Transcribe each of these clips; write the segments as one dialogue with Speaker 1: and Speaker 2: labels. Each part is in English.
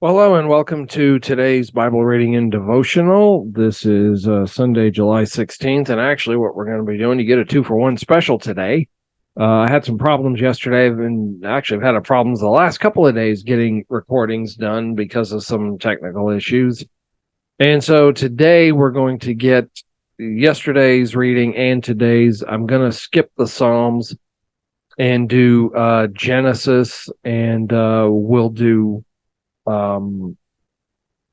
Speaker 1: Well, hello and welcome to today's Bible reading and devotional. This is Sunday, July 16th, and actually what we're going to be doing, you get a 2-for-1 special today. I had some problems yesterday, and actually I've had problems the last couple of days getting recordings done because of some technical issues. And so today we're going to get yesterday's reading and today's. I'm going to skip the Psalms and do Genesis, and we'll do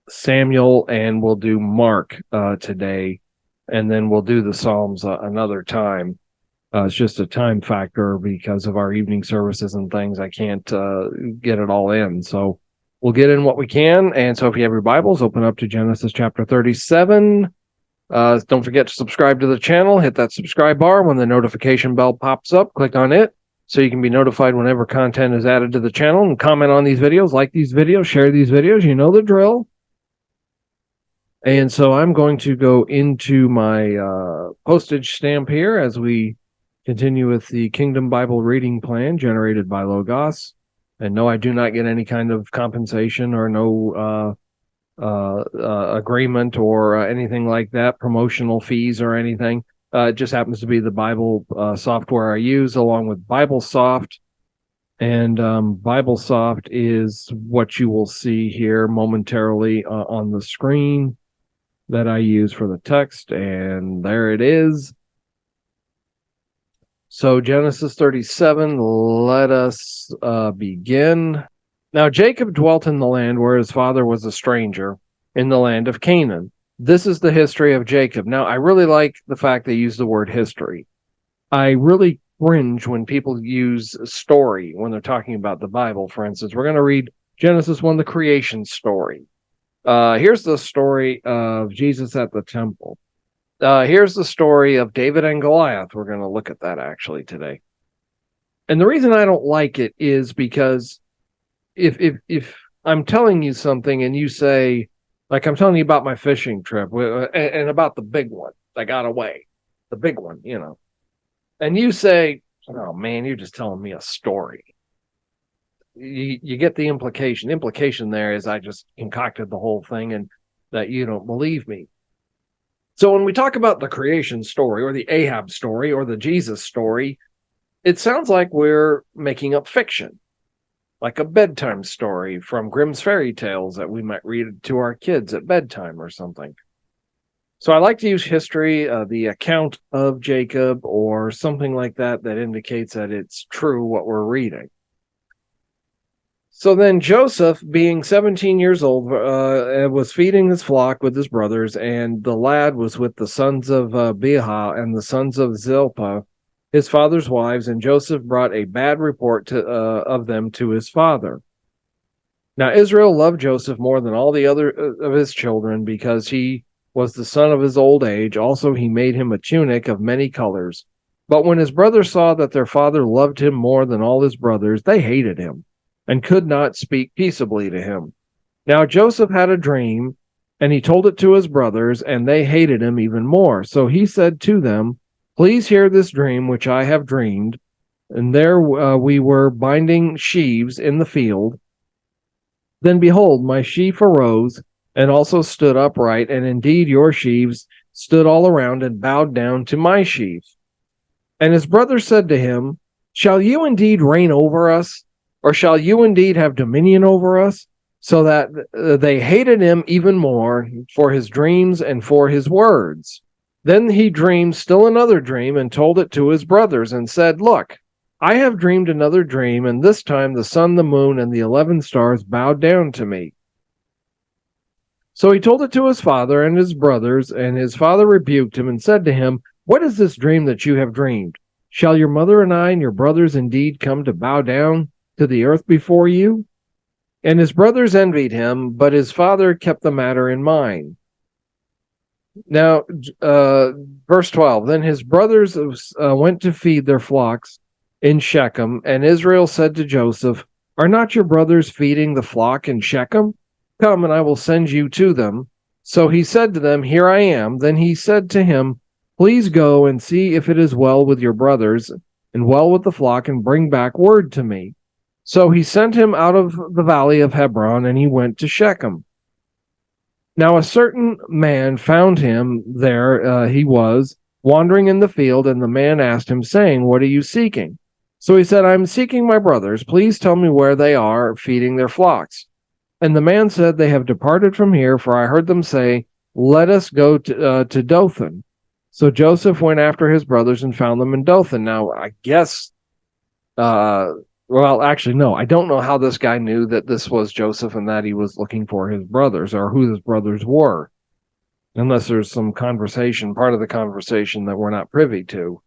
Speaker 1: Samuel, and we'll do Mark today, and then we'll do the Psalms another time. It's just a time factor because of our evening services and things. I can't get it all in, so we'll get in what we can. And so if you have your Bibles, open up to Genesis chapter 37. Don't forget to subscribe to the channel. Hit that subscribe bar. When the notification bell pops up, click on it so you can be notified whenever content is added to the channel, and comment on these videos, like these videos, share these videos. You know the drill. And so I'm going to go into my postage stamp here as we continue with the Kingdom Bible reading plan generated by Logos. And no, I do not get any kind of compensation or no agreement or anything like that, promotional fees or anything. It just happens to be the Bible software I use, along with BibleSoft. And BibleSoft is what you will see here momentarily on the screen that I use for the text. And there it is. So Genesis 37, let us begin. Now Jacob dwelt in the land where his father was a stranger, in the land of Canaan. This is the history of Jacob. Now, I really like the fact they use the word history. I really cringe when people use story when they're talking about the Bible. For instance, we're going to read Genesis 1, the creation story. Here's the story of Jesus at the temple. Here's the story of David and Goliath. We're going to look at that actually today. And the reason I don't like it is because if I'm telling you something and you say, like I'm telling you about my fishing trip and about the big one that got away, the big one, and you say, oh man, you're just telling me a story. You get the implication. The implication there is I just concocted the whole thing and that you don't believe me. So when we talk about the creation story or the Ahab story or the Jesus story, it sounds like we're making up fiction, like a bedtime story from Grimm's fairy tales that we might read to our kids at bedtime or something. So I like to use history, the account of Jacob or something like that that indicates that it's true what we're reading. So then Joseph, being 17 years old, was feeding his flock with his brothers, and the lad was with the sons of Bilhah and the sons of Zilpah, his father's wives, and Joseph brought a bad report of them to his father. Now Israel loved Joseph more than all the other of his children, because he was the son of his old age. Also he made him a tunic of many colors. But when his brothers saw that their father loved him more than all his brothers, they hated him and could not speak peaceably to him. Now Joseph had a dream, and he told it to his brothers, and they hated him even more. So he said to them, please hear this dream which I have dreamed. And there we were binding sheaves in the field. Then behold, my sheaf arose and also stood upright, and indeed your sheaves stood all around and bowed down to my sheaf. And his brothers said to him, shall you indeed reign over us? Or shall you indeed have dominion over us? So that they hated him even more for his dreams and for his words. Then he dreamed still another dream and told it to his brothers and said, look, I have dreamed another dream, and this time the sun, the moon, and the 11 stars bowed down to me. So he told it to his father and his brothers, and his father rebuked him and said to him, what is this dream that you have dreamed? Shall your mother and I and your brothers indeed come to bow down to the earth before you? And his brothers envied him, but his father kept the matter in mind. Now, verse 12, then his brothers went to feed their flocks in Shechem, and Israel said to Joseph, are not your brothers feeding the flock in Shechem? Come, and I will send you to them. So he said to them, here I am. Then he said to him, please go and see if it is well with your brothers and well with the flock, and bring back word to me. So he sent him out of the valley of Hebron, and he went to Shechem. Now a certain man found him there. He was wandering in the field, and the man asked him, saying, "What are you seeking?" So he said, "I'm seeking my brothers. Please tell me where they are feeding their flocks." And the man said, "They have departed from here, for I heard them say, 'Let us go to Dothan.'" So Joseph went after his brothers and found them in Dothan. Now, I guess, well, actually, no, I don't know how this guy knew that this was Joseph and that he was looking for his brothers or who his brothers were, unless there's some conversation, part of the conversation that we're not privy to.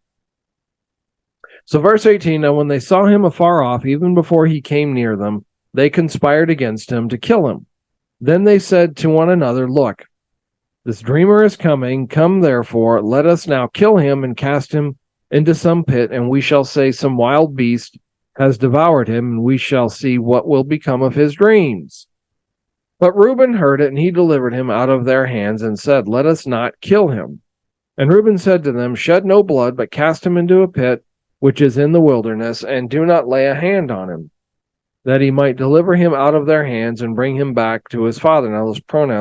Speaker 1: So, verse 18, now when they saw him afar off, even before he came near them, they conspired against him to kill him. Then they said to one another, "Look, this dreamer is coming. Come, therefore, let us now kill him and cast him into some pit, and we shall say some wild beast has devoured him, and we shall see what will become of his dreams." But Reuben heard it, and he delivered him out of their hands and said, "Let us not kill him." And Reuben said to them, "Shed no blood, but cast him into a pit which is in the wilderness, and do not lay a hand on him, that he might deliver him out of their hands and bring him back to his father." Now,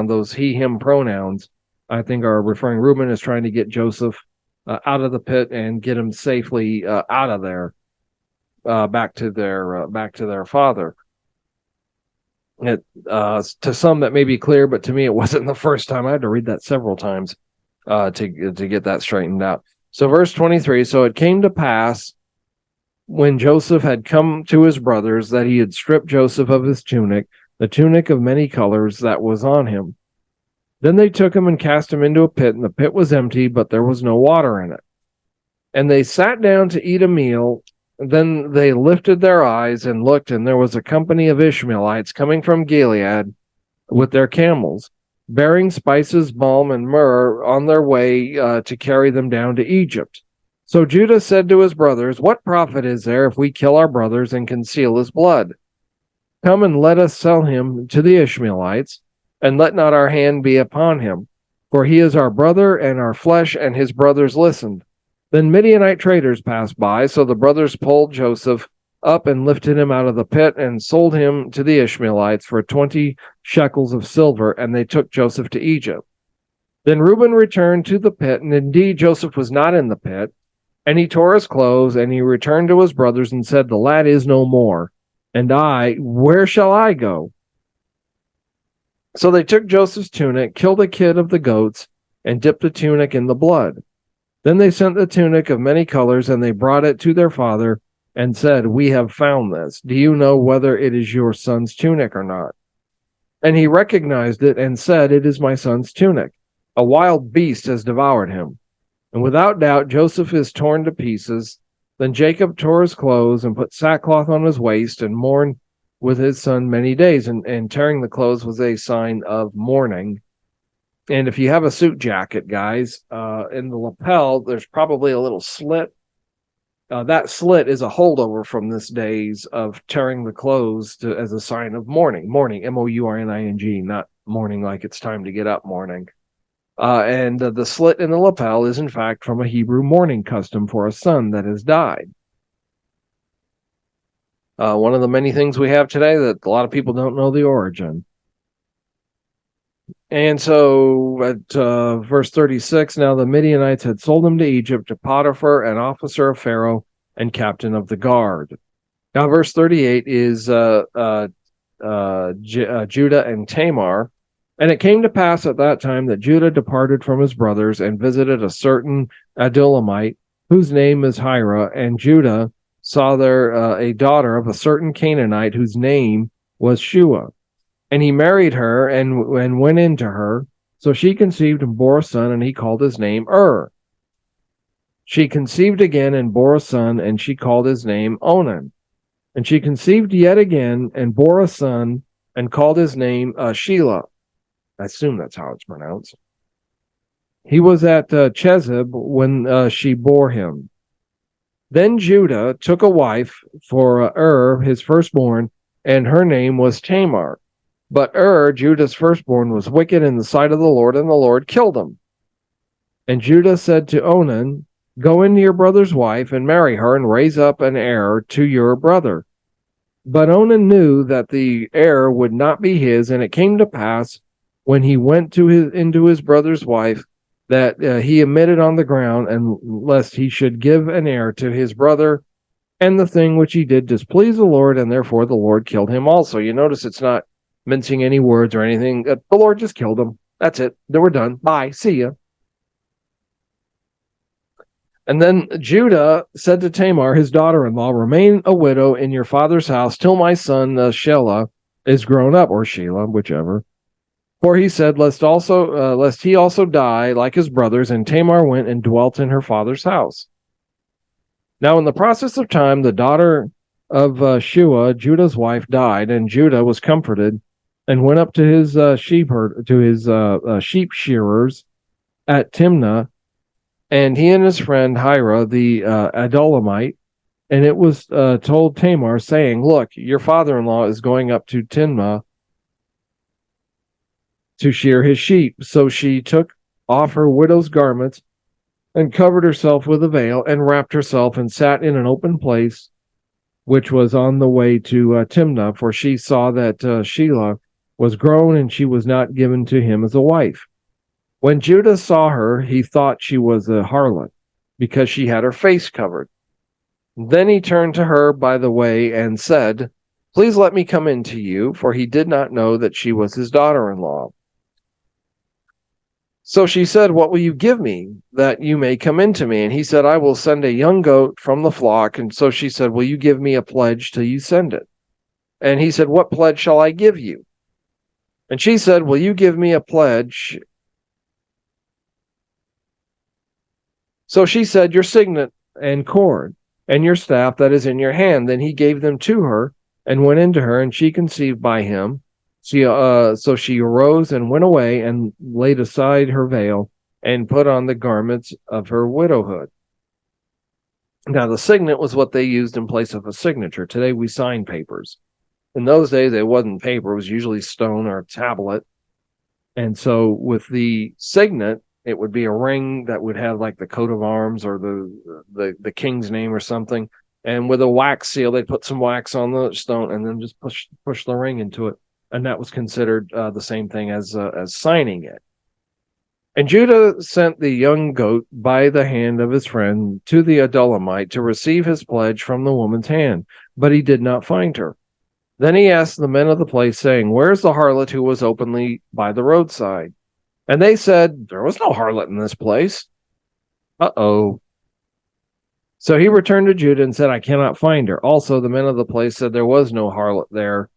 Speaker 1: those he, him pronouns, I think are referring. Reuben is trying to get Joseph out of the pit and get him safely out of there, back to their father. It, to some that may be clear, but to me it wasn't the first time. I had to read that several times to get that straightened out. So verse 23, so it came to pass when Joseph had come to his brothers that he had stripped Joseph of his tunic, the tunic of many colors that was on him. Then they took him and cast him into a pit, and the pit was empty, but there was no water in it. And they sat down to eat a meal. Then they lifted their eyes and looked, and there was a company of Ishmaelites coming from Gilead with their camels, bearing spices, balm, and myrrh on their way to carry them down to Egypt. So Judah said to his brothers, "What profit is there if we kill our brothers and conceal his blood? Come and let us sell him to the Ishmaelites, and let not our hand be upon him, for he is our brother and our flesh." And his brothers listened. Then Midianite traders passed by, so the brothers pulled Joseph up and lifted him out of the pit and sold him to the Ishmaelites for 20 shekels of silver, and they took Joseph to Egypt. Then Reuben returned to the pit, and indeed Joseph was not in the pit, and he tore his clothes, and he returned to his brothers and said, "The lad is no more, and I, where shall I go?" So they took Joseph's tunic, killed a kid of the goats, and dipped the tunic in the blood. Then they sent the tunic of many colors, and they brought it to their father and said, "We have found this. Do you know whether it is your son's tunic or not?" And he recognized it and said, "It is my son's tunic. A wild beast has devoured him." And without doubt, Joseph is torn to pieces. Then Jacob tore his clothes and put sackcloth on his waist and mourned with his son many days. And tearing the clothes was a sign of mourning. And if you have a suit jacket, guys, in the lapel, there's probably a little slit. That slit is a holdover from this days of tearing the clothes as a sign of mourning. Mourning, mourning, not mourning like it's time to get up mourning. And the slit in the lapel is, in fact, from a Hebrew mourning custom for a son that has died. One of the many things we have today that a lot of people don't know the origin. And so at verse 36, now the Midianites had sold him to Egypt, to Potiphar, an officer of Pharaoh and captain of the guard. Now verse 38 is Judah and Tamar. And it came to pass at that time that Judah departed from his brothers and visited a certain Adullamite, whose name is Hira, and Judah saw there a daughter of a certain Canaanite, whose name was Shua. And he married her and went into her. So she conceived and bore a son, and he called his name She conceived again and bore a son, and she called his name Onan. And she conceived yet again and bore a son, and called his name Shelah. I assume that's how it's pronounced. He was at Chezib when she bore him. Then Judah took a wife for his firstborn, and her name was Tamar. But Judah's firstborn, was wicked in the sight of the Lord, and the Lord killed him. And Judah said to Onan, "Go into your brother's wife and marry her, and raise up an heir to your brother." But Onan knew that the heir would not be his, and it came to pass when he went into his brother's wife that he emitted on the ground, and lest he should give an heir to his brother. And the thing which he did displeased the Lord, and therefore the Lord killed him also. You notice it's not mincing any words or anything. The Lord just killed him. That's it. They were done. Bye. See ya. And then Judah said to Tamar, his daughter-in-law, remain a widow in your father's house till my son Shelah is grown up, or Shelah, whichever. For he said, lest he also die like his brothers. And Tamar went and dwelt in her father's house. Now, in the process of time, the daughter of Shua, Judah's wife, died, and Judah was comforted and went up to his sheep shearers at Timnah, and he and his friend Hira the Adulamite. And it was told Tamar, saying, look, your father-in-law is going up to Timnah to shear his sheep. So she took off her widow's garments and covered herself with a veil and wrapped herself and sat in an open place, which was on the way to Timnah, for she saw that Shelah was grown and she was not given to him as a wife. When Judah saw her, he thought she was a harlot, because she had her face covered. Then he turned to her by the way and said, please let me come in to you, for he did not know that she was his daughter-in-law. So she said, what will you give me that you may come in to me? And he said, I will send a young goat from the flock. And so she said, will you give me a pledge till you send it? And he said, what pledge shall I give you? And she said, will you give me a pledge? So she said, your signet and cord and your staff that is in your hand. Then he gave them to her and went into her, and she conceived by him. So she arose and went away and laid aside her veil and put on the garments of her widowhood. Now, the signet was what they used in place of a signature. Today we sign papers. In those days, it wasn't paper. It was usually stone or a tablet. And so with the signet, it would be a ring that would have like the coat of arms or the king's name or something. And with a wax seal, they'd put some wax on the stone and then just push the ring into it. And that was considered the same thing as signing it. And Judah sent the young goat by the hand of his friend to the Adulamite to receive his pledge from the woman's hand, but he did not find her. Then he asked the men of the place, saying, where's the harlot who was openly by the roadside? And they said, there was no harlot in this place. Uh-oh. So he returned to Judah and said, I cannot find her. Also, the men of the place said there was no harlot there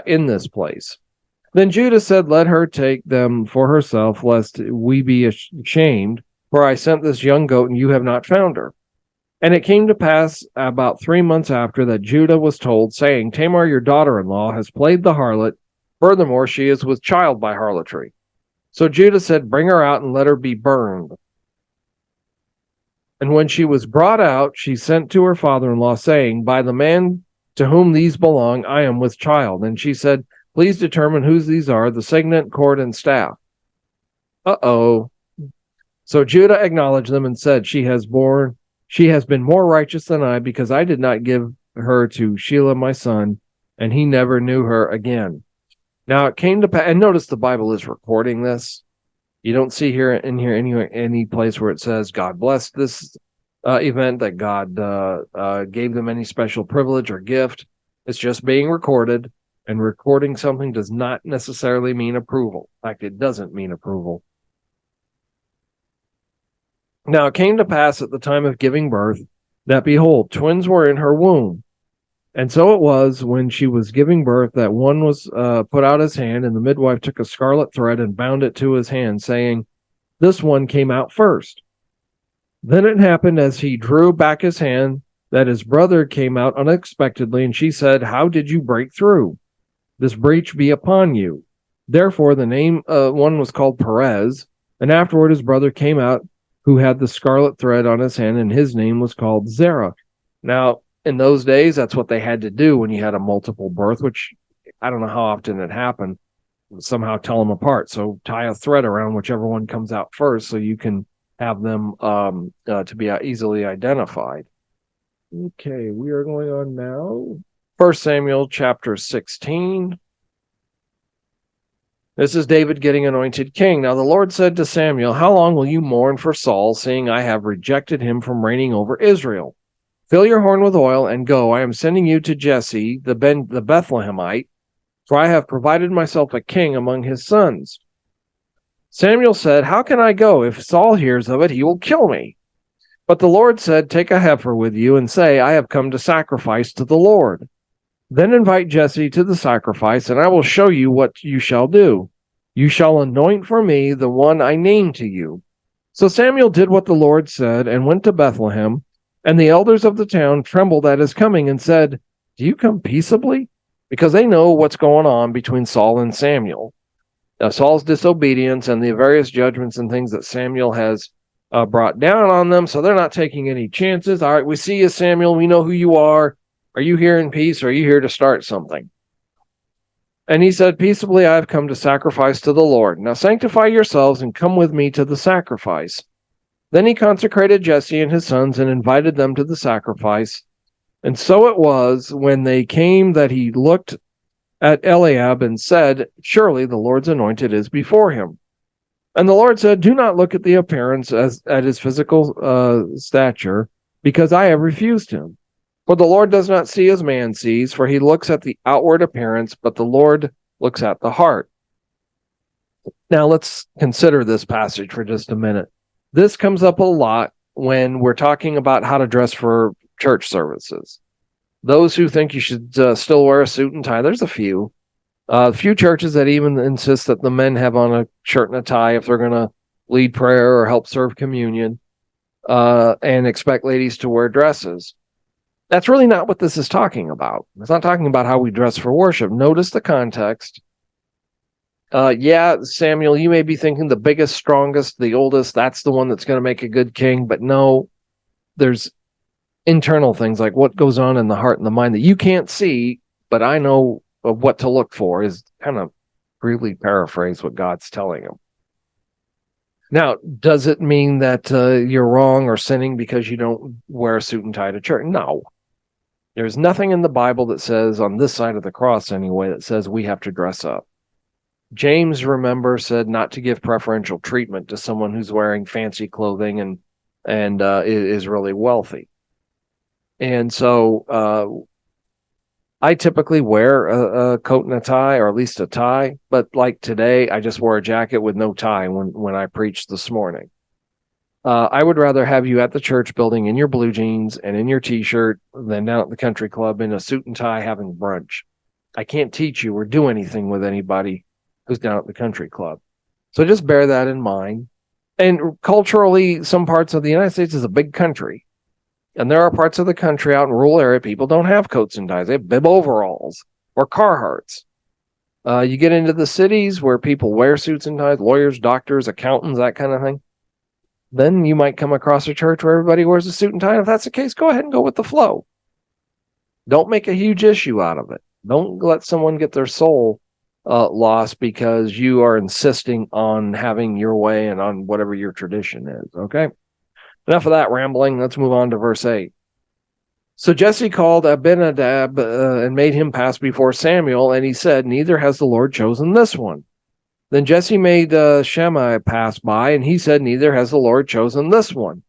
Speaker 1: in this place. Then Judah said, let her take them for herself, lest we be ashamed, for I sent this young goat, and you have not found her. And it came to pass about 3 months after that Judah was told, saying, Tamar, your daughter-in-law, has played the harlot. Furthermore, she is with child by harlotry. So Judah said, bring her out and let her be burned. And when she was brought out, she sent to her father-in-law, saying, by the man to whom these belong, I am with child. And she said, please determine whose these are, the signet, cord, and staff. Uh-oh. So Judah acknowledged them and said, she has been more righteous than I, because I did not give her to Shelah my son, and he never knew her again. Now it came to pass, and notice the Bible is recording this. You don't see here any place where it says God blessed this event, that God gave them any special privilege or gift. It's just being recorded, and recording something does not necessarily mean approval. In fact, it doesn't mean approval. Now it came to pass at the time of giving birth that, behold, twins were in her womb. And so it was, when she was giving birth, that one was put out his hand, and the midwife took a scarlet thread and bound it to his hand, saying, this one came out first. Then it happened, as he drew back his hand, that his brother came out unexpectedly, and she said, how did you break through? This breach be upon you. Therefore the name one was called Perez, and afterward his brother came out, who had the scarlet thread on his hand, and his name was called Zerah. Now, in those days, that's what they had to do when you had a multiple birth, which I don't know how often it happened. Somehow tell them apart. So tie a thread around whichever one comes out first, so you can have them to be easily identified. Okay, we are going on now 1 Samuel chapter 16. This is David getting anointed king. Now the Lord said to Samuel, "How long will you mourn for Saul, seeing I have rejected him from reigning over Israel? Fill your horn with oil and go. I am sending you to Jesse, the Bethlehemite, for I have provided myself a king among his sons." Samuel said, "How can I go? If Saul hears of it, he will kill me." But the Lord said, "Take a heifer with you and say, I have come to sacrifice to the Lord. Then invite Jesse to the sacrifice, and I will show you what you shall do. You shall anoint for me the one I name to you." So Samuel did what the Lord said and went to Bethlehem, and the elders of the town trembled at his coming and said, "Do you come peaceably?" Because they know what's going on between Saul and Samuel. Saul's disobedience and the various judgments and things that Samuel has brought down on them, so they're not taking any chances. All right, we see you, Samuel. We know who you are. Are you here in peace, or are you here to start something? And he said, "Peaceably I have come to sacrifice to the Lord. Now sanctify yourselves and come with me to the sacrifice." Then he consecrated Jesse and his sons and invited them to the sacrifice. And so it was when they came that he looked at Eliab and said, "Surely the Lord's anointed is before him." And the Lord said, "Do not look at the appearance as at his physical stature, because I have refused him. For the Lord does not see as man sees, for he looks at the outward appearance, but the Lord looks at the heart." Now let's consider this passage for just a minute. This comes up a lot when we're talking about how to dress for church services. Those who think you should still wear a suit and tie, there's a few. A few churches that even insist that the men have on a shirt and a tie if they're going to lead prayer or help serve communion, and expect ladies to wear dresses. That's really not what this is talking about. It's not talking about how we dress for worship. Notice the context. Yeah, Samuel, you may be thinking the biggest, strongest, the oldest, that's the one that's going to make a good king. But no, there's internal things like what goes on in the heart and the mind that you can't see, but I know of what to look for, is kind of really paraphrase what God's telling him. Now, does it mean that you're wrong or sinning because you don't wear a suit and tie to church? No. There's nothing in the Bible that says, on this side of the cross anyway, that says we have to dress up. James, remember, said not to give preferential treatment to someone who's wearing fancy clothing and is really wealthy. And so I typically wear a coat and a tie, or at least a tie. But like today, I just wore a jacket with no tie when I preached this morning. I would rather have you at the church building in your blue jeans and in your T-shirt than down at the country club in a suit and tie having brunch. I can't teach you or do anything with anybody who's down at the country club. So just bear that in mind. And culturally, some parts of the United States is a big country. And there are parts of the country out in rural area, people don't have coats and ties. They have bib overalls or Carhartts. You get into the cities where people wear suits and ties, lawyers, doctors, accountants, that kind of thing. Then you might come across a church where everybody wears a suit and tie. And if that's the case, go ahead and go with the flow. Don't make a huge issue out of it. Don't let someone get their soul lost because you are insisting on having your way and on whatever your tradition is. Okay? Enough of that rambling. Let's move on to verse 8. So Jesse called Abinadab and made him pass before Samuel, and he said, "Neither has the Lord chosen this one." Then Jesse made Shammah pass by, and he said, "Neither has the Lord chosen this one."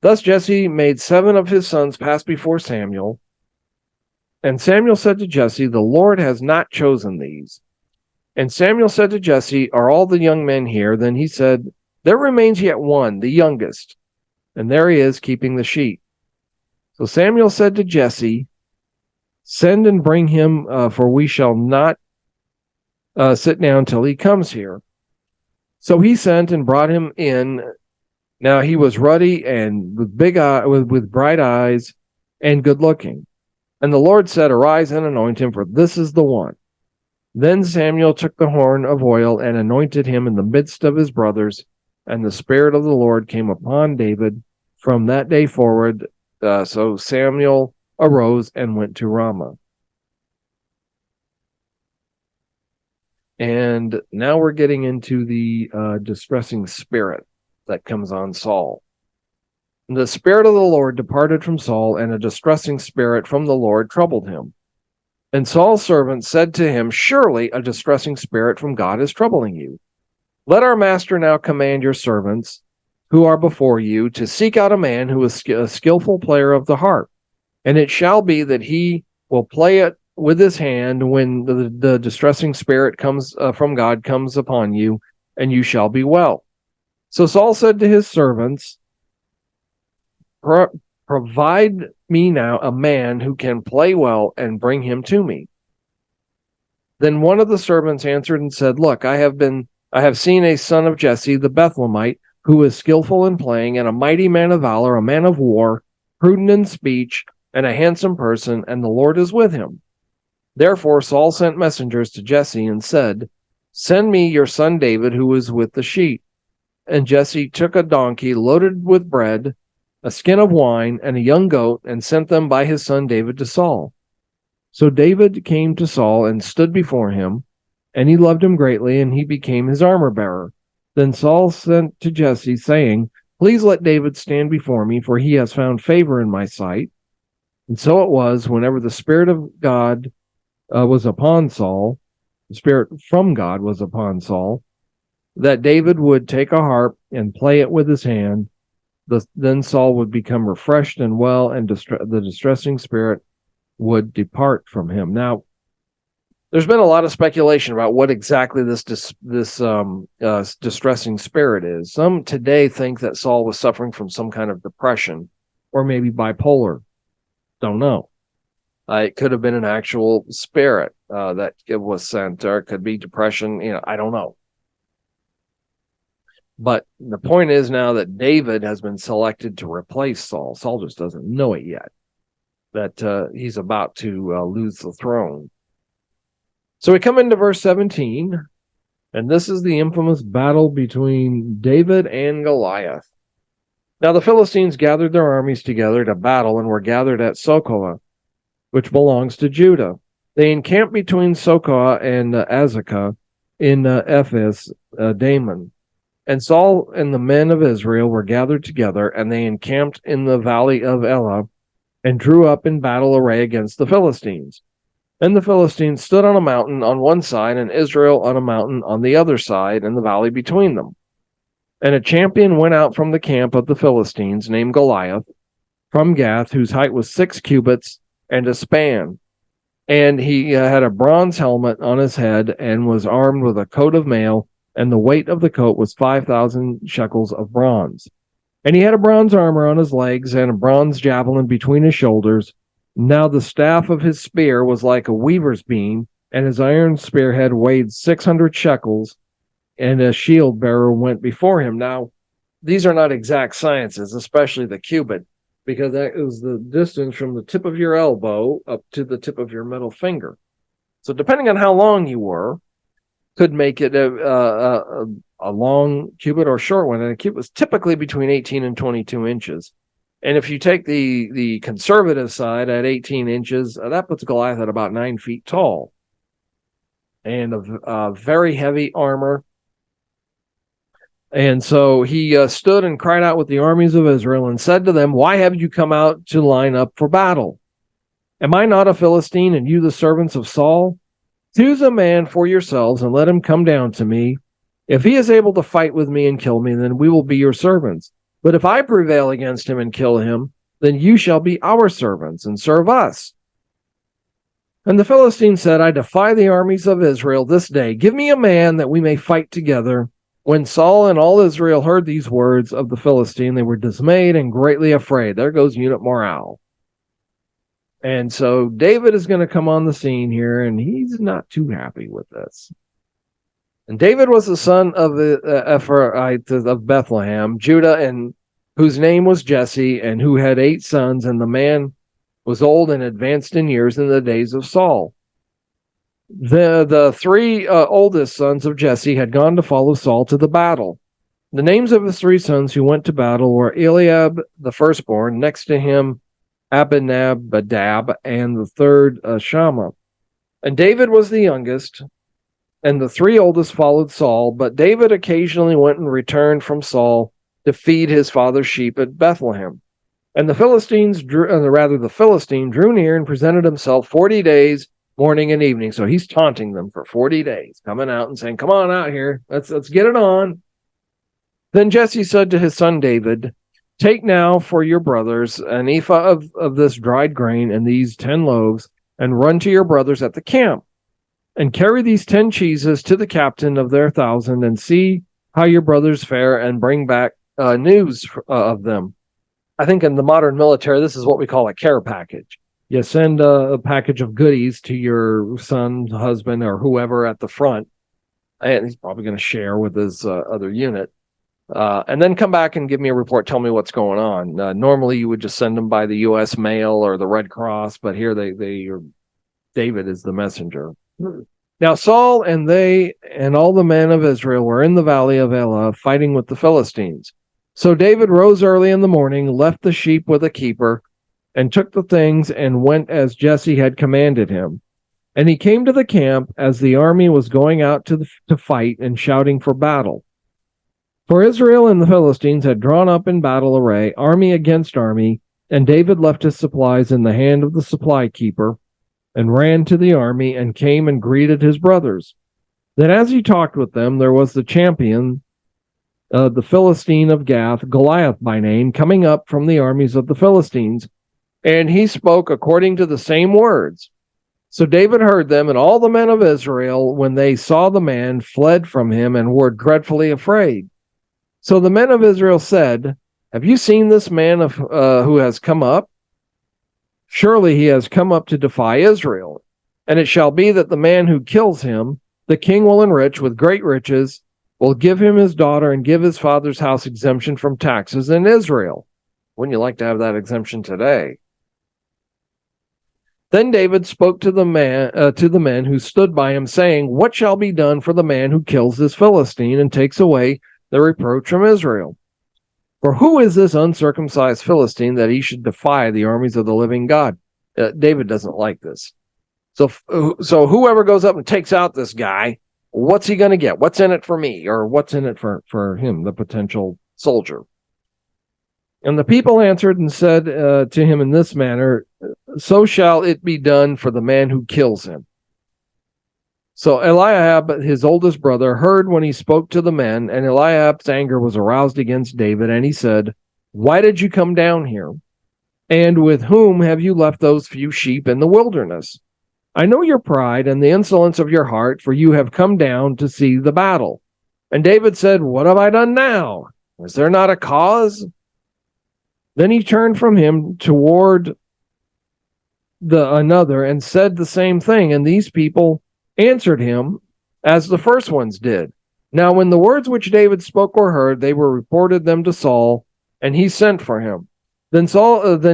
Speaker 1: Thus Jesse made 7 of his sons pass before Samuel. And Samuel said to Jesse, "The Lord has not chosen these." And Samuel said to Jesse, "Are all the young men here?" Then he said, "There remains yet one, the youngest, and there he is keeping the sheep." So Samuel said to Jesse, "Send and bring him, for we shall not sit down till he comes here." So he sent and brought him in. Now he was ruddy and with with bright eyes and good looking. And the Lord said, "Arise and anoint him, for this is the one." Then Samuel took the horn of oil and anointed him in the midst of his brothers, and the Spirit of the Lord came upon David from that day forward. So Samuel arose and went to Ramah. And now we're getting into the distressing spirit that comes on Saul. The Spirit of the Lord departed from Saul, and a distressing spirit from the Lord troubled him. And Saul's servants said to him, "Surely a distressing spirit from God is troubling you. Let our master now command your servants who are before you to seek out a man who is a skillful player of the harp. And it shall be that he will play it with his hand when the distressing spirit comes from God comes upon you, and you shall be well." So Saul said to his servants, "Provide me now a man who can play well and bring him to me." Then one of the servants answered and said, "Look, I have seen a son of Jesse the Bethlehemite, who is skillful in playing, and a mighty man of valor, a man of war, prudent in speech, and a handsome person, and the Lord is with him." Therefore Saul sent messengers to Jesse and said, "Send me your son David, who is with the sheep." And Jesse took a donkey loaded with bread, a skin of wine, and a young goat, and sent them by his son David to Saul. So David came to Saul and stood before him, and he loved him greatly, and he became his armor-bearer. Then Saul sent to Jesse, saying, "Please let David stand before me, for he has found favor in my sight." And so it was, whenever the Spirit of God was upon Saul, the Spirit from God was upon Saul, that David would take a harp and play it with his hand. Then Saul would become refreshed and well, and the distressing spirit would depart from him. Now, there's been a lot of speculation about what exactly this distressing spirit is. Some today think that Saul was suffering from some kind of depression or maybe bipolar. Don't know. It could have been an actual spirit that it was sent, or it could be depression. I don't know. But the point is now that David has been selected to replace Saul. Saul just doesn't know it yet, that he's about to lose the throne. So we come into verse 17, and this is the infamous battle between David and Goliath. Now the Philistines gathered their armies together to battle and were gathered at Sokoah, which belongs to Judah. They encamped between Sokoah and Azekah in Ephes Dammon. And Saul and the men of Israel were gathered together, and they encamped in the valley of Elah, and drew up in battle array against the Philistines. And the Philistines stood on a mountain on one side, and Israel on a mountain on the other side, and the valley between them. And a champion went out from the camp of the Philistines, named Goliath, from Gath, whose height was 6 cubits and a span. And he had a bronze helmet on his head, and was armed with a coat of mail, and the weight of the coat was 5,000 shekels of bronze. And he had a bronze armor on his legs, and a bronze javelin between his shoulders. Now the staff of his spear was like a weaver's beam, and his iron spearhead weighed 600 shekels, and a shield bearer went before him. Now, these are not exact sciences, especially the cubit, because that is the distance from the tip of your elbow up to the tip of your middle finger. So depending on how long you were, could make it a long cubit or a short one. And a cubit was typically between 18 and 22 inches. And if you take the conservative side at 18 inches, that puts Goliath at about 9 feet tall. And a very heavy armor. And so he stood and cried out with the armies of Israel and said to them, "Why have you come out to line up for battle? Am I not a Philistine, and you the servants of Saul? Choose a man for yourselves, and let him come down to me. If he is able to fight with me and kill me, then we will be your servants. But if I prevail against him and kill him, then you shall be our servants and serve us." And the Philistine said, "I defy the armies of Israel this day. Give me a man that we may fight together." When Saul and all Israel heard these words of the Philistine, they were dismayed and greatly afraid. There goes unit morale. And so David is going to come on the scene here, and he's not too happy with this. And David was the son of the Ephraite of Bethlehem, Judah, and whose name was Jesse, and who had 8 sons, and the man was old and advanced in years in the days of Saul. The 3 oldest sons of Jesse had gone to follow Saul to the battle. The names of his 3 sons who went to battle were Eliab, the firstborn, next to him Abinadab, and the third Shammah. And David was the youngest, and the 3 oldest followed Saul, but David occasionally went and returned from Saul to feed his father's sheep at Bethlehem. And the Philistine drew near and presented himself 40 days morning and evening. So he's taunting them for 40 days, coming out and saying, come on out here. Let's get it on. Then Jesse said to his son David, take now for your brothers an ephah of this dried grain and these 10 loaves, and run to your brothers at the camp, and carry these 10 cheeses to the captain of their 1,000, and see how your brothers fare, and bring back news of them. I think in the modern military, this is what we call a care package. You send a package of goodies to your son, husband, or whoever at the front, and he's probably going to share with his other unit. And then come back and give me a report. Tell me what's going on. Normally, you would just send them by the U.S. mail or the Red Cross, but here David is the messenger. Now Saul and they and all the men of Israel were in the valley of Elah fighting with the Philistines. So David rose early in the morning, left the sheep with a keeper, and took the things and went as Jesse had commanded him. And he came to the camp as the army was going out to fight and shouting for battle. For Israel and the Philistines had drawn up in battle array, army against army, and David left his supplies in the hand of the supply keeper, and ran to the army, and came and greeted his brothers. Then as he talked with them, there was the champion, the Philistine of Gath, Goliath by name, coming up from the armies of the Philistines, and he spoke according to the same words. So David heard them, and all the men of Israel, when they saw the man, fled from him and were dreadfully afraid. So the men of Israel said, have you seen this man who has come up? Surely he has come up to defy Israel. And it shall be that the man who kills him, the king will enrich with great riches, will give him his daughter, and give his father's house exemption from taxes in Israel. Wouldn't you like to have that exemption today? Then David spoke to the men who stood by him, saying, what shall be done for the man who kills this Philistine and takes away the reproach from Israel? For who is this uncircumcised Philistine that he should defy the armies of the living God? David doesn't like this. So whoever goes up and takes out this guy, what's he going to get? What's in it for me? Or what's in it for him, the potential soldier? And the people answered and said to him in this manner, so shall it be done for the man who kills him. So Eliab, his oldest brother, heard when he spoke to the men, and Eliab's anger was aroused against David, and he said, why did you come down here? And with whom have you left those few sheep in the wilderness? I know your pride and the insolence of your heart, for you have come down to see the battle. And David said, what have I done now? Is there not a cause? Then he turned from him toward another and said the same thing, and these people answered him as the first ones did. Now when the words which David spoke were heard, they were reported them to Saul, and he sent for him. Then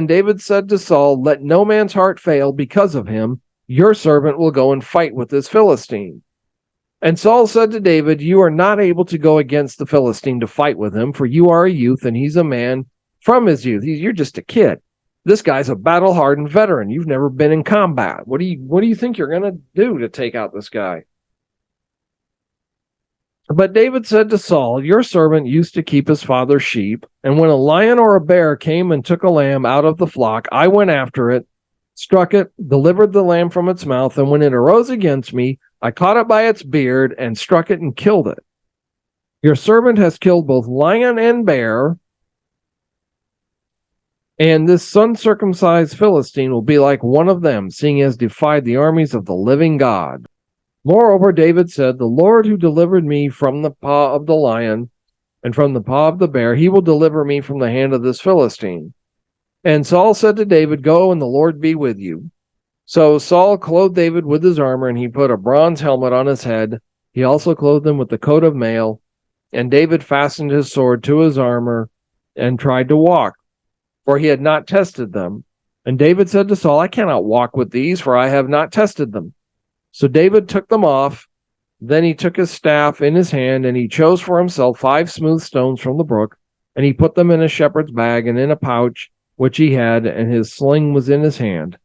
Speaker 1: David said to Saul, let no man's heart fail because of him. Your servant will go and fight with this Philistine. And Saul said to David, you are not able to go against the Philistine to fight with him, for you are a youth, and he's a man from his youth. You're just a kid. This guy's a battle-hardened veteran. You've never been in combat. What do you think you're going to do to take out this guy? But David said to Saul, your servant used to keep his father's sheep, and when a lion or a bear came and took a lamb out of the flock, I went after it, struck it, delivered the lamb from its mouth, and when it arose against me, I caught it by its beard and struck it and killed it. Your servant has killed both lion and bear, and this uncircumcised Philistine will be like one of them, seeing he has defied the armies of the living God. Moreover, David said, the Lord who delivered me from the paw of the lion and from the paw of the bear, he will deliver me from the hand of this Philistine. And Saul said to David, go, and the Lord be with you. So Saul clothed David with his armor, and he put a bronze helmet on his head. He also clothed him with the coat of mail. And David fastened his sword to his armor and tried to walk, for he had not tested them. And David said to Saul, I cannot walk with these, for I have not tested them. So David took them off. Then he took his staff in his hand, and he chose for himself 5 smooth stones from the brook, and he put them in a shepherd's bag and in a pouch which he had, and his sling was in his hand.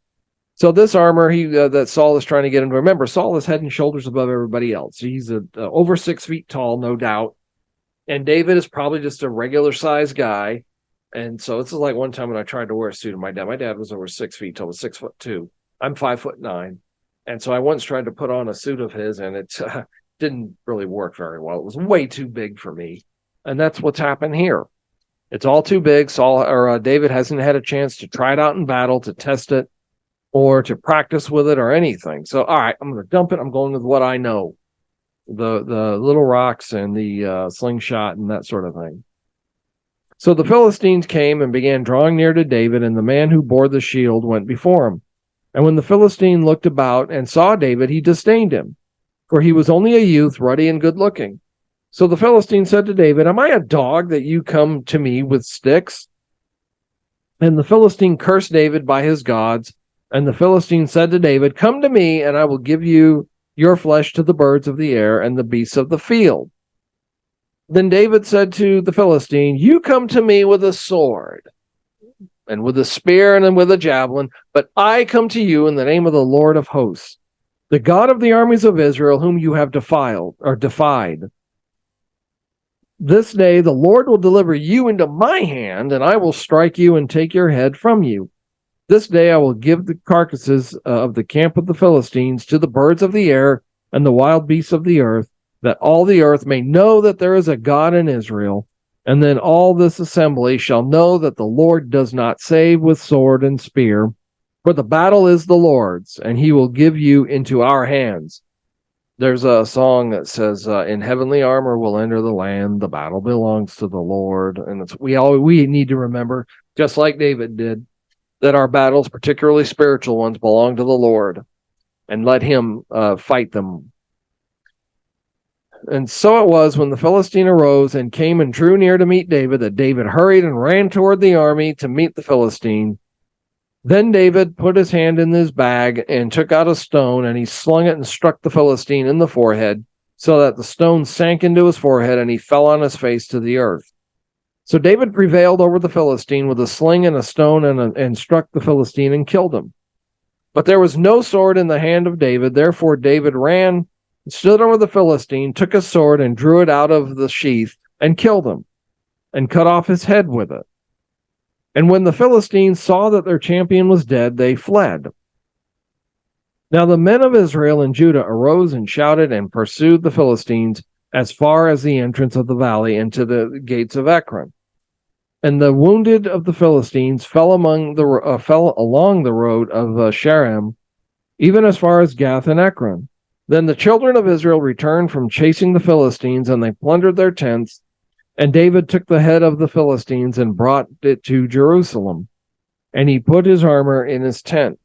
Speaker 1: So this armor that Saul is trying to get him to remember, Saul is head and shoulders above everybody else. He's over 6 feet tall, no doubt. And David is probably just a regular sized guy. And so this is like one time when I tried to wear a suit of my dad. My dad was over 6 feet tall, was 6'2". I'm 5'9". And so I once tried to put on a suit of his, and it didn't really work very well. It was way too big for me. And that's what's happened here. It's all too big. David hasn't had a chance to try it out in battle, to test it, or to practice with it or anything. So, all right, I'm going to dump it. I'm going with what I know. The little rocks and the slingshot and that sort of thing. So the Philistines came and began drawing near to David, and the man who bore the shield went before him. And when the Philistine looked about and saw David, he disdained him, for he was only a youth, ruddy and good-looking. So the Philistine said to David, "Am I a dog that you come to me with sticks?" And the Philistine cursed David by his gods. And the Philistine said to David, "Come to me, and I will give you your flesh to the birds of the air and the beasts of the field." Then David said to the Philistine, "You come to me with a sword, and with a spear, and with a javelin, but I come to you in the name of the Lord of hosts, the God of the armies of Israel, whom you have defied. This day the Lord will deliver you into my hand, and I will strike you and take your head from you. This day I will give the carcasses of the camp of the Philistines to the birds of the air and the wild beasts of the earth, that all the earth may know that there is a God in Israel. And then all this assembly shall know that the Lord does not save with sword and spear, for the battle is the Lord's, and he will give you into our hands." There's a song that says, "In heavenly armor we'll enter the land. The battle belongs to the Lord." And we need to remember, just like David did, that our battles, particularly spiritual ones, belong to the Lord, and let him fight them. And so it was, when the Philistine arose and came and drew near to meet David, that David hurried and ran toward the army to meet the Philistine. Then David put his hand in his bag and took out a stone, and he slung it and struck the Philistine in the forehead, so that the stone sank into his forehead, and he fell on his face to the earth. So David prevailed over the Philistine with a sling and a stone, and struck the Philistine and killed him. But there was no sword in the hand of David. Therefore David ran, stood over the Philistine, took his sword, and drew it out of the sheath, and killed him, and cut off his head with it. And when the Philistines saw that their champion was dead, they fled. Now the men of Israel and Judah arose and shouted and pursued the Philistines as far as the entrance of the valley and to the gates of Ekron. And the wounded of the Philistines fell along the road of Shaaraim, even as far as Gath and Ekron. Then the children of Israel returned from chasing the Philistines, and they plundered their tents. And David took the head of the Philistines and brought it to Jerusalem, and he put his armor in his tent.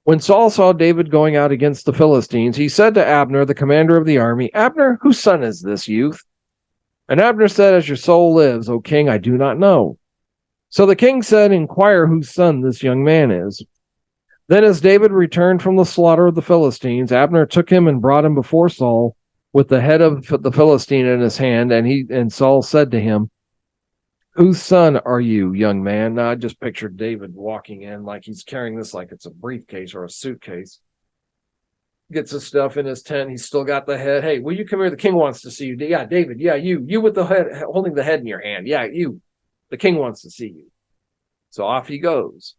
Speaker 1: When Saul saw David going out against the Philistines, he said to Abner, the commander of the army, "Abner, whose son is this youth?" And Abner said, "As your soul lives, O king, I do not know." So the king said, "Inquire whose son this young man is." Then as David returned from the slaughter of the Philistines, Abner took him and brought him before Saul, with the head of the Philistine in his hand, and Saul said to him, "Whose son are you, young man?" Now I just pictured David walking in like he's carrying this like it's a briefcase or a suitcase. Gets his stuff in his tent. He's still got the head. "Hey, will you come here? The king wants to see you." "Yeah, David. Yeah, you with the head, holding the head in your hand. Yeah, you. The king wants to see you." So off he goes.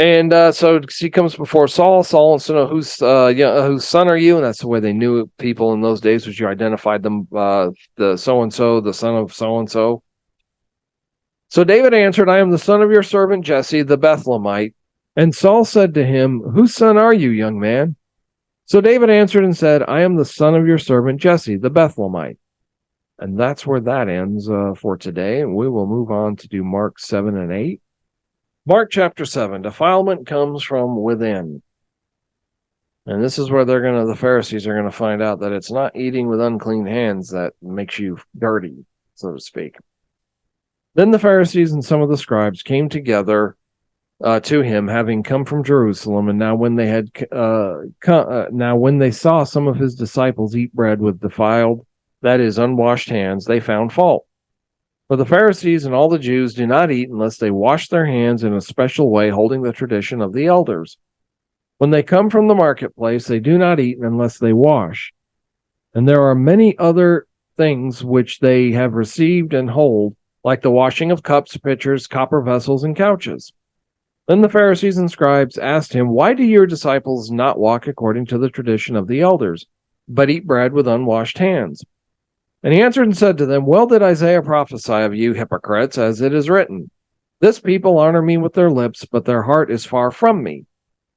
Speaker 1: And so he comes before Saul. Saul wants to know whose son are you? And that's the way they knew people in those days, was you identified them, the so-and-so, the son of so-and-so. So David answered, "I am the son of your servant Jesse, the Bethlehemite." And Saul said to him, "Whose son are you, young man?" So David answered and said, "I am the son of your servant Jesse, the Bethlehemite." And that's where that ends for today. And we will move on to do Mark 7 and 8. Mark chapter 7, defilement comes from within. And this is where the Pharisees are going to find out that it's not eating with unclean hands that makes you dirty, so to speak. Then the Pharisees and some of the scribes came together to him, having come from Jerusalem. And now when they saw some of his disciples eat bread with defiled, that is, unwashed hands, they found fault. For the Pharisees and all the Jews do not eat unless they wash their hands in a special way, holding the tradition of the elders. When they come from the marketplace, they do not eat unless they wash. And there are many other things which they have received and hold, like the washing of cups, pitchers, copper vessels, and couches. Then the Pharisees and scribes asked him, "Why do your disciples not walk according to the tradition of the elders, but eat bread with unwashed hands?" And he answered and said to them, "Well did Isaiah prophesy of you hypocrites, as it is written, 'This people honor me with their lips, but their heart is far from me.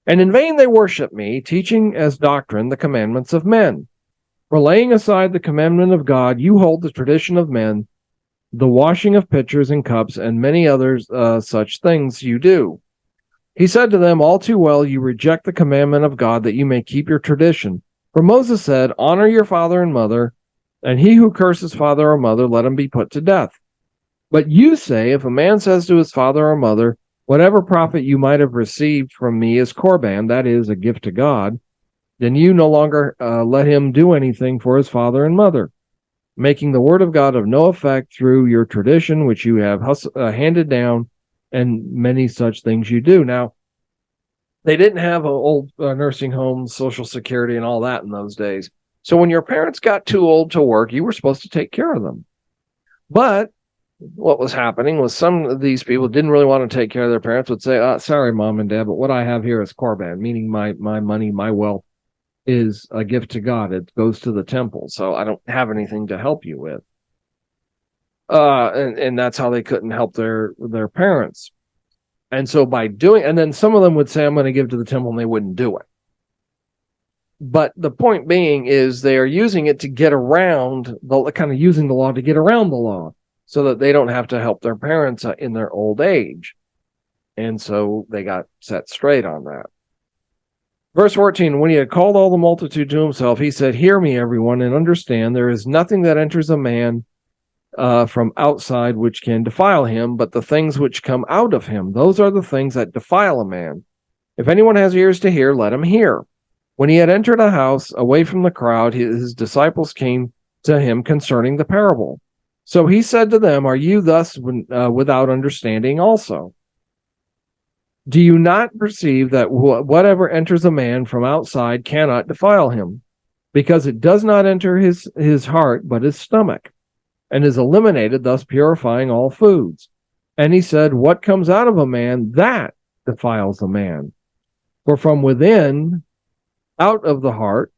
Speaker 1: And in vain they worship me, teaching as doctrine the commandments of men. For laying aside the commandment of God, you hold the tradition of men, the washing of pitchers and cups, and many others such things you do.' He said to them, 'All too well you reject the commandment of God that you may keep your tradition. For Moses said, Honor your father and mother, and he who curses father or mother, let him be put to death. But you say, if a man says to his father or mother, whatever profit you might have received from me is korban, that is, a gift to God, then you no longer let him do anything for his father and mother, making the word of God of no effect through your tradition, which you have handed down, and many such things you do.'" Now, they didn't have old nursing homes, Social Security, and all that in those days. So when your parents got too old to work, you were supposed to take care of them. But what was happening was some of these people didn't really want to take care of their parents, would say, "Sorry, mom and dad, but what I have here is korban," meaning my money, my wealth is a gift to God. It goes to the temple, so I don't have anything to help you with. And that's how they couldn't help their parents. And so by doing, and then some of them would say, "I'm going to give to the temple," and they wouldn't do it. But the point being is they are using it to get around kind of using the law to get around the law, so that they don't have to help their parents in their old age. And so they got set straight on that. Verse 14, when he had called all the multitude to himself, he said, "Hear me, everyone, and understand, there is nothing that enters a man from outside which can defile him, but the things which come out of him, those are the things that defile a man. If anyone has ears to hear, let him hear." When he had entered a house away from the crowd, his disciples came to him concerning the parable. So he said to them, "Are you thus without understanding also? Do you not perceive that whatever enters a man from outside cannot defile him, because it does not enter his heart, but his stomach, and is eliminated, thus purifying all foods?" And he said, "What comes out of a man, that defiles a man. For from within, out of the heart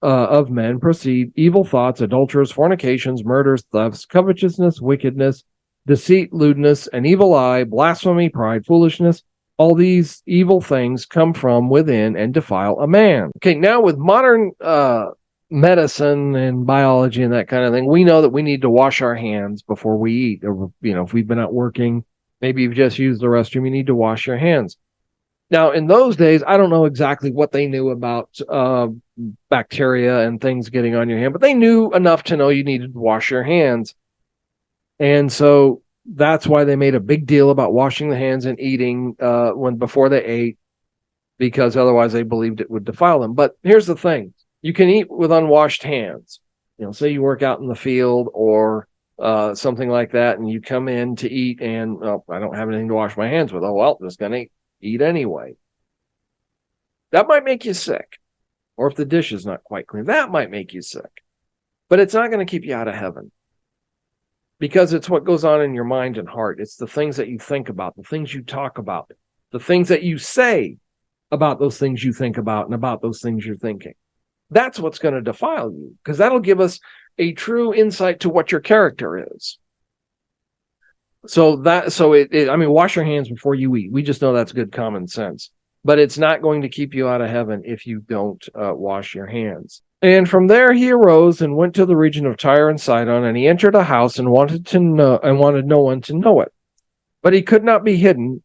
Speaker 1: of men proceed evil thoughts, adulteries, fornications, murders, thefts, covetousness, wickedness, deceit, lewdness, an evil eye, blasphemy, pride, foolishness. All these evil things come from within and defile a man." Okay, now with modern medicine and biology and that kind of thing, we know that we need to wash our hands before we eat. Or, if we've been out working, maybe you've just used the restroom, you need to wash your hands. Now, in those days, I don't know exactly what they knew about bacteria and things getting on your hand, but they knew enough to know you needed to wash your hands. And so that's why they made a big deal about washing the hands and eating before they ate, because otherwise they believed it would defile them. But here's the thing. You can eat with unwashed hands. Say you work out in the field or something like that, and you come in to eat and, I don't have anything to wash my hands with. Oh, well, I'm just going to eat anyway. That might make you sick. Or if the dish is not quite clean, that might make you sick. But it's not going to keep you out of heaven, because it's what goes on in your mind and heart. It's the things that you think about, the things you talk about, the things that you say about those things you think about and about those things you're thinking. That's what's going to defile you, because that'll give us a true insight to what your character is. Wash your hands before you eat. We just know that's good common sense. But it's not going to keep you out of heaven if you don't wash your hands. And from there he arose and went to the region of Tyre and Sidon, and he entered a house and wanted no one to know it. But he could not be hidden.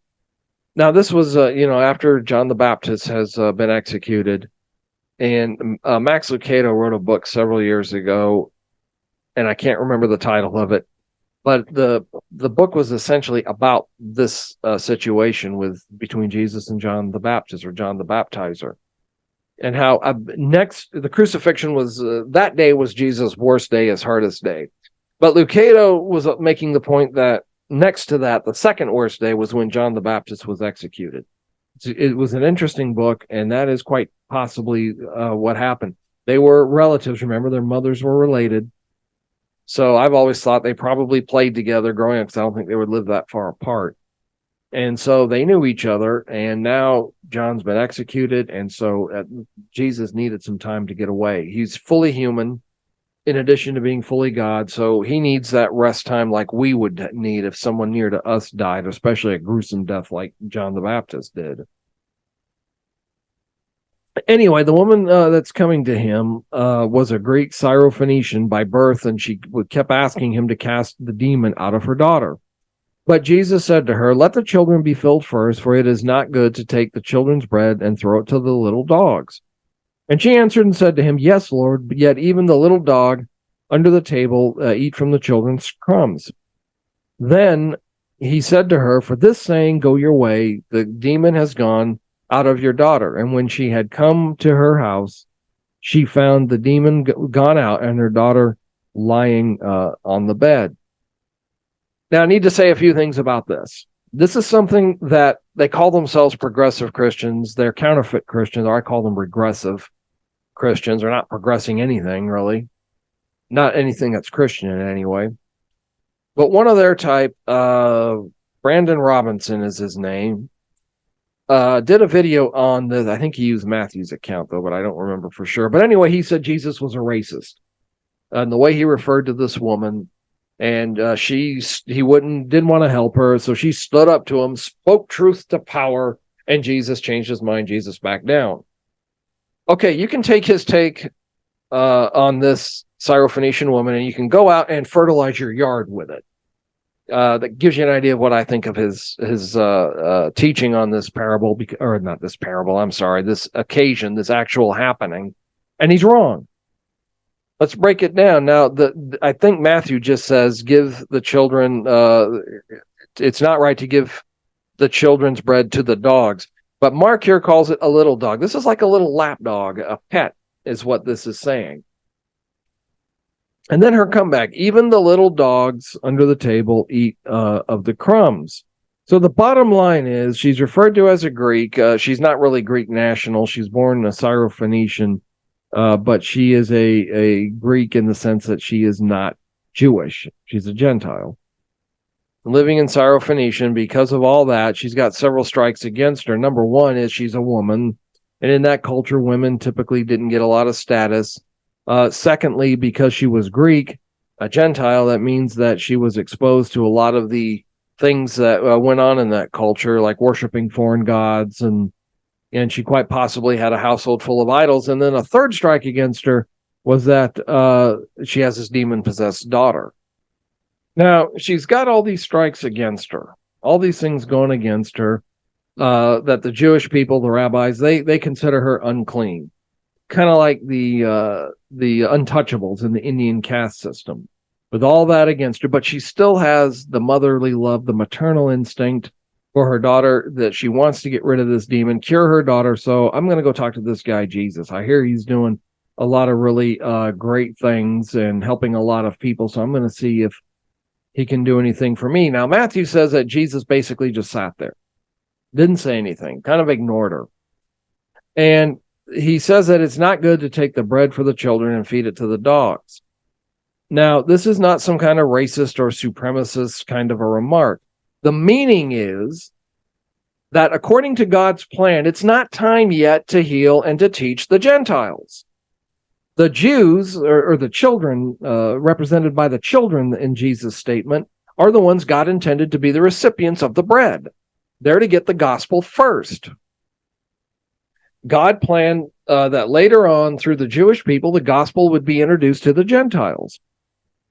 Speaker 1: Now this was after John the Baptist has been executed, and Max Lucado wrote a book several years ago, and I can't remember the title of it. But the book was essentially about this situation between Jesus and John the Baptist, or John the Baptizer, and how the crucifixion was that day was Jesus' worst day, his hardest day. But Lucado was making the point that next to that, the second worst day was when John the Baptist was executed. It was an interesting book, and that is quite possibly what happened. They were relatives, remember, their mothers were related. So I've always thought they probably played together growing up, because I don't think they would live that far apart. And so they knew each other, and now John's been executed, and so Jesus needed some time to get away. He's fully human, in addition to being fully God, so he needs that rest time like we would need if someone near to us died, especially a gruesome death like John the Baptist did. Anyway, the woman that's coming to him was a Greek Syrophoenician by birth, and she kept asking him to cast the demon out of her daughter. But Jesus said to her, "Let the children be filled first, for it is not good to take the children's bread and throw it to the little dogs." And she answered and said to him, "Yes, Lord, but yet even the little dog under the table eat from the children's crumbs." Then he said to her, "For this saying, go your way, the demon has gone out of your daughter." And when she had come to her house, she found the demon gone out and her daughter lying on the bed. Now, I need to say a few things about this. This is something that they call themselves progressive Christians. They're counterfeit Christians, or I call them regressive Christians. They're not progressing anything, really. Not anything that's Christian in any way. But one of their type, Brandon Robinson is his name, did a video on this. I think he used Matthew's account, though, but I don't remember for sure. But anyway, he said Jesus was a racist. And the way he referred to this woman, and he didn't want to help her, so she stood up to him, spoke truth to power, and Jesus changed his mind. Jesus backed down. Okay, you can take his take on this Syrophoenician woman, and you can go out and fertilize your yard with it. That gives you an idea of what I think of his teaching on this parable, or not this parable, I'm sorry, this occasion, this actual happening, and he's wrong. Let's break it down. Now, I think Matthew just says, give the children, it's not right to give the children's bread to the dogs. But Mark here calls it a little dog. This is like a little lap dog, a pet, is what this is saying. And then her comeback, even the little dogs under the table eat of the crumbs. So the bottom line is she's referred to as a Greek. She's not really Greek national. She's born a Syrophoenician. But she is a Greek in the sense that she is not Jewish. She's a Gentile. Living in Syrophoenician, because of all that, she's got several strikes against her. Number one is she's a woman. And in that culture, women typically didn't get a lot of status. Secondly, because she was Greek, a Gentile, that means that she was exposed to a lot of the things that went on in that culture, like worshiping foreign gods, and she quite possibly had a household full of idols. And then a third strike against her was that she has this demon-possessed daughter. Now, she's got all these strikes against her, all these things going against her, that the Jewish people, the rabbis, they consider her unclean, kind of like the untouchables in the Indian caste system, with all that against her. But she still has the motherly love, the maternal instinct for her daughter, that she wants to get rid of this demon, cure her daughter. So I'm going to go talk to this guy, Jesus. I hear he's doing a lot of really great things and helping a lot of people. So I'm going to see if he can do anything for me. Now, Matthew says that Jesus basically just sat there, didn't say anything, kind of ignored her. And he says that it's not good to take the bread for the children and feed it to the dogs. Now, this is not some kind of racist or supremacist kind of a remark. The meaning is that according to God's plan, it's not time yet to heal and to teach the Gentiles. The Jews, or the children, represented by the children in Jesus' statement, are the ones God intended to be the recipients of the bread. They're to get the gospel first. God planned that later on, through the Jewish people, the gospel would be introduced to the Gentiles.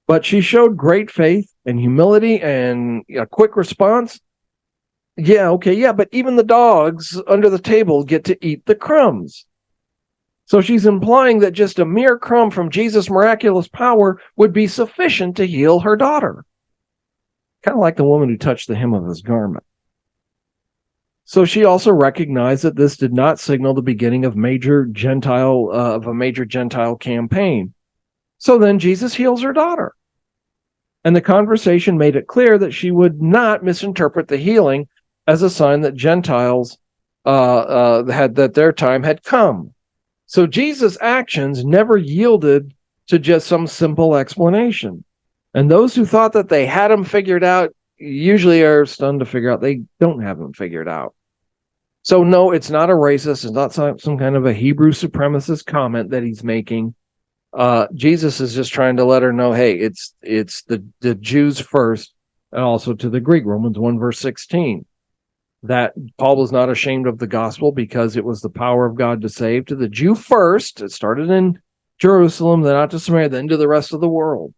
Speaker 1: But she showed great faith and humility and a quick response. But even the dogs under the table get to eat the crumbs. So she's implying that just a mere crumb from Jesus' miraculous power would be sufficient to heal her daughter. Kind of like the woman who touched the hem of his garment. So she also recognized that this did not signal the beginning of a major Gentile campaign. So then Jesus heals her daughter. And the conversation made it clear that she would not misinterpret the healing as a sign that Gentiles that their time had come. So Jesus' actions never yielded to just some simple explanation. And those who thought that they had him figured out, usually are stunned to figure out they don't have them figured out. So no, it's not a racist. It's not some kind of a Hebrew supremacist comment that he's making. Jesus is just trying to let her know, hey, it's the Jews first, and also to the Greek, Romans 1 verse 16, that Paul was not ashamed of the gospel because it was the power of God to save to the Jew first. It started in Jerusalem, then out to Samaria, then to the rest of the world.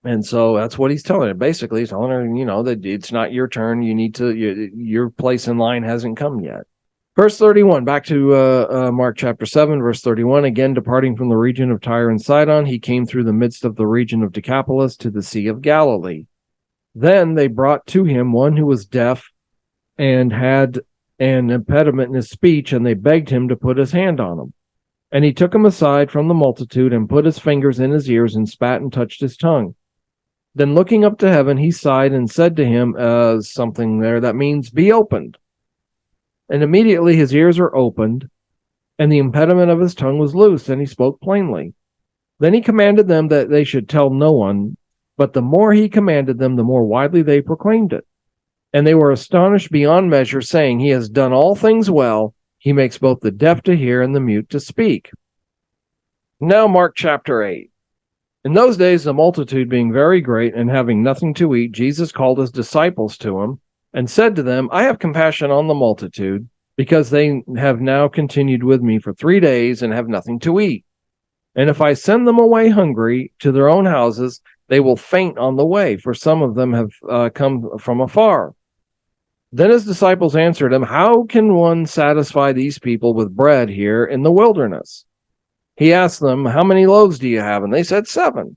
Speaker 1: And so that's what he's telling her. Basically, he's telling her, that it's not your turn. You need to, your place in line hasn't come yet. Verse 31, back to Mark chapter 7, verse 31. Again, departing from the region of Tyre and Sidon, he came through the midst of the region of Decapolis to the Sea of Galilee. Then they brought to him one who was deaf and had an impediment in his speech, and they begged him to put his hand on him. And he took him aside from the multitude and put his fingers in his ears and spat and touched his tongue. Then looking up to heaven, he sighed and said to him, something there that means be opened. And immediately his ears were opened, and the impediment of his tongue was loosed, and he spoke plainly. Then he commanded them that they should tell no one, but the more he commanded them, the more widely they proclaimed it. And they were astonished beyond measure, saying, he has done all things well. He makes both the deaf to hear and the mute to speak. Now Mark chapter 8. In those days, the multitude being very great and having nothing to eat, Jesus called his disciples to him and said to them, I have compassion on the multitude, because they have now continued with me for 3 days and have nothing to eat. And if I send them away hungry to their own houses, they will faint on the way, for some of them have come from afar. Then his disciples answered him, how can one satisfy these people with bread here in the wilderness? He asked them, how many loaves do you have? And they said 7.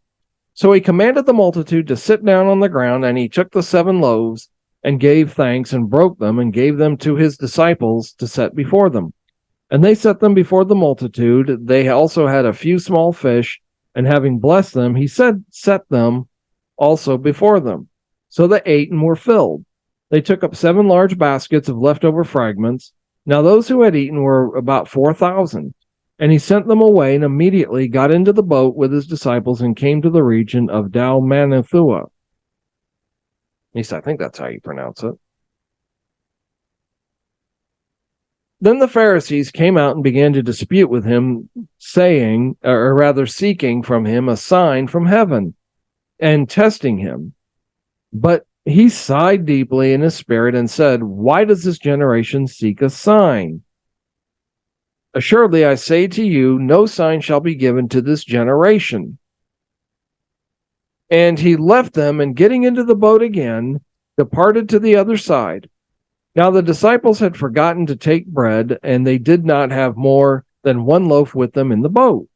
Speaker 1: So he commanded the multitude to sit down on the ground, and he took the 7 loaves and gave thanks and broke them and gave them to his disciples to set before them. And they set them before the multitude. They also had a few small fish, and having blessed them, he set them also before them. So they ate and were filled. They took up 7 large baskets of leftover fragments. Now those who had eaten were about 4,000. And he sent them away, and immediately got into the boat with his disciples and came to the region of Dalmanutha. At least I think that's how you pronounce it. Then the Pharisees came out and began to dispute with him, saying, or rather seeking from him a sign from heaven, and testing him. But he sighed deeply in his spirit and said, why does this generation seek a sign? Assuredly, I say to you, no sign shall be given to this generation. And he left them, and getting into the boat again, departed to the other side. Now the disciples had forgotten to take bread, and they did not have more than 1 loaf with them in the boat.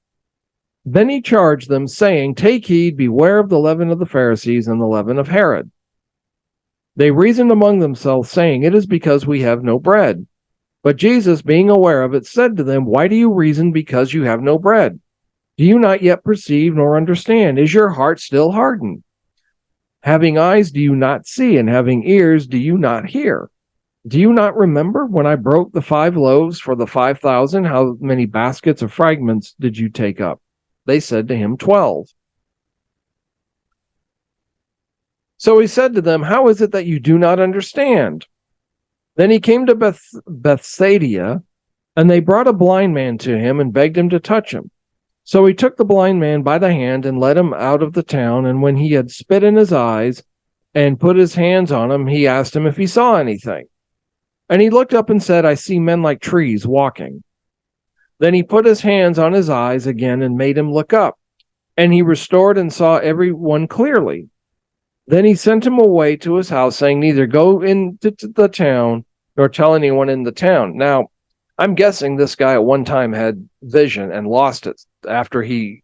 Speaker 1: Then he charged them, saying, take heed, beware of the leaven of the Pharisees and the leaven of Herod. They reasoned among themselves, saying, it is because we have no bread. But Jesus, being aware of it, said to them, why do you reason because you have no bread? Do you not yet perceive nor understand? Is your heart still hardened? Having eyes, do you not see? And having ears, do you not hear? Do you not remember when I broke the 5 loaves for the 5,000? How many baskets of fragments did you take up? They said to him, 12. So he said to them, how is it that you do not understand? Then he came to Bethsaida, and they brought a blind man to him and begged him to touch him. So he took the blind man by the hand and led him out of the town. And when he had spit in his eyes and put his hands on him, he asked him if he saw anything. And he looked up and said, I see men like trees walking. Then he put his hands on his eyes again and made him look up. And he restored and saw everyone clearly. Then he sent him away to his house, saying, neither go into the town nor tell anyone in the town. Now, I'm guessing this guy at one time had vision and lost it after he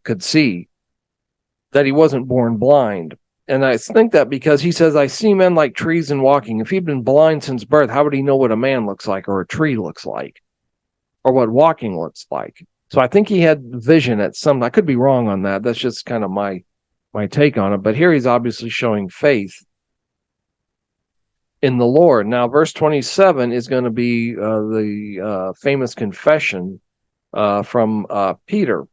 Speaker 1: could see, that he wasn't born blind. And I think that because he says, I see men like trees and walking. If he'd been blind since birth, how would he know what a man looks like or a tree looks like or what walking looks like? So I think he had vision at some, I could be wrong on that. That's just kind of my take on it. But here he's obviously showing faith in the Lord. Now, verse 27 is going to be the famous confession from Peter.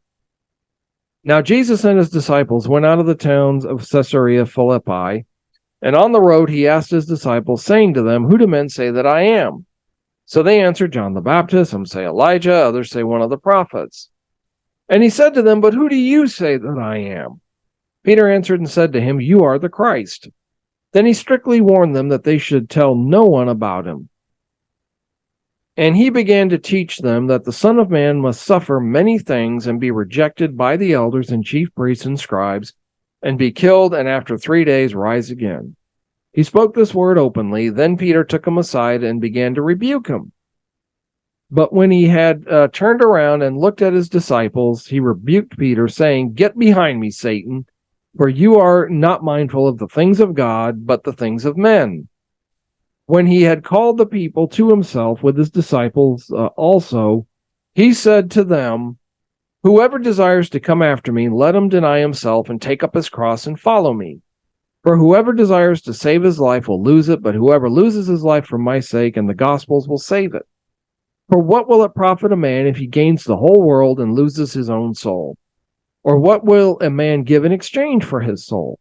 Speaker 1: Now Jesus and his disciples went out of the towns of Caesarea Philippi, and on the road he asked his disciples, saying to them, Who do men say that I am? So they answered, John the Baptist, some say Elijah, others say one of the prophets. And he said to them, But who do you say that I am? Peter answered and said to him, You are the Christ. Then he strictly warned them that they should tell no one about him. And he began to teach them that the Son of Man must suffer many things and be rejected by the elders and chief priests and scribes, and be killed, and after 3 days rise again. He spoke this word openly. Then Peter took him aside and began to rebuke him. But when he had turned around and looked at his disciples, he rebuked Peter, saying, Get behind me, Satan, for you are not mindful of the things of God, but the things of men. When he had called the people to himself with his disciples also, he said to them, Whoever desires to come after me, let him deny himself and take up his cross and follow me. For whoever desires to save his life will lose it, but whoever loses his life for my sake and the gospel's will save it. For what will it profit a man if he gains the whole world and loses his own soul? Or what will a man give in exchange for his soul?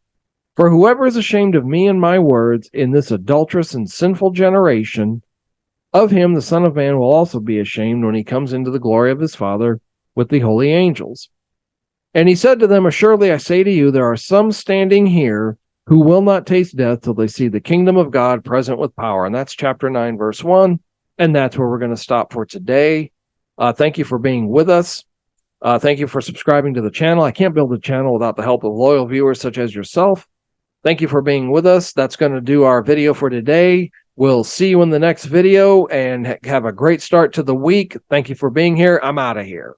Speaker 1: For whoever is ashamed of me and my words in this adulterous and sinful generation, of him the Son of Man will also be ashamed when he comes into the glory of his Father with the holy angels. And he said to them, Assuredly I say to you, there are some standing here who will not taste death till they see the kingdom of God present with power. And that's chapter 9, verse 1. And that's where we're going to stop for today. Thank you for being with us. Thank you for subscribing to the channel. I can't build a channel without the help of loyal viewers such as yourself. Thank you for being with us. That's going to do our video for today. We'll see you in the next video, and have a great start to the week. Thank you for being here. I'm out of here.